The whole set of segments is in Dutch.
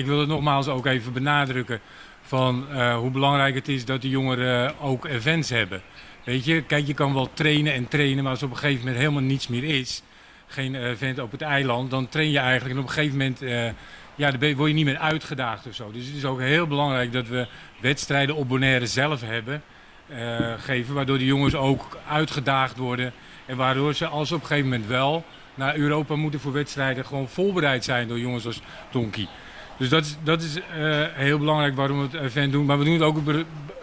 Ik wil het nogmaals ook even benadrukken van hoe belangrijk het is dat de jongeren ook events hebben. Weet je, kijk, je kan wel trainen en trainen, maar als op een gegeven moment helemaal niets meer is, geen event op het eiland, dan train je eigenlijk en op een gegeven moment ja, word je niet meer uitgedaagd of zo. Dus het is ook heel belangrijk dat we wedstrijden op Bonaire zelf hebben, geven, waardoor de jongens ook uitgedaagd worden en waardoor ze als op een gegeven moment wel naar Europa moeten voor wedstrijden gewoon voorbereid zijn door jongens als Tonki. Dus dat is heel belangrijk waarom we het event doen. Maar we doen het ook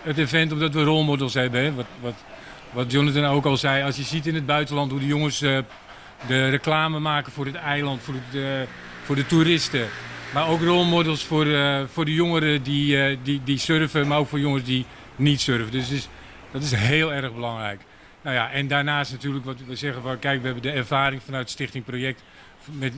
het event omdat we rolmodels hebben. Hè? Wat Jonathan ook al zei. Als je ziet in het buitenland hoe de jongens de reclame maken voor het eiland, voor de toeristen. Maar ook rolmodels voor de jongeren die surfen, maar ook voor jongens die niet surfen. Dus dat is heel erg belangrijk. Nou ja, en daarnaast natuurlijk wat we zeggen van kijk, we hebben de ervaring vanuit Stichting Project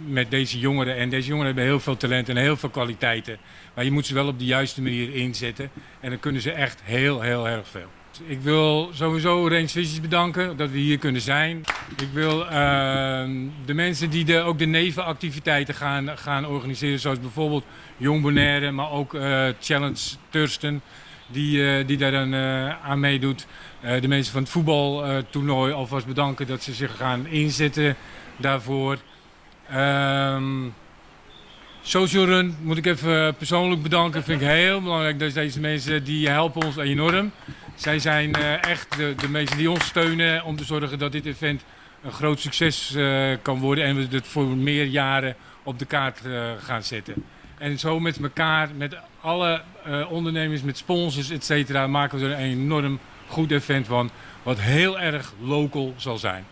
met deze jongeren. En deze jongeren hebben heel veel talent en heel veel kwaliteiten. Maar je moet ze wel op de juiste manier inzetten. En dan kunnen ze echt heel erg veel. Ik wil sowieso Range Visions bedanken dat we hier kunnen zijn. Ik wil de mensen die ook de nevenactiviteiten gaan organiseren. Zoals bijvoorbeeld Jong Bonaire, maar ook Challenge Thurston. Die daar dan aan meedoet. De mensen van het voetbaltoernooi alvast bedanken dat ze zich gaan inzetten daarvoor. Social Run moet ik even persoonlijk bedanken. Vind ik heel belangrijk dat deze mensen die helpen ons enorm. Zij zijn echt de mensen die ons steunen om te zorgen dat dit event een groot succes kan worden. En we het voor meer jaren op de kaart gaan zetten. En zo met elkaar, met alle ondernemers, met sponsors, etc. maken we er een enorm goed event van. Wat heel erg local zal zijn.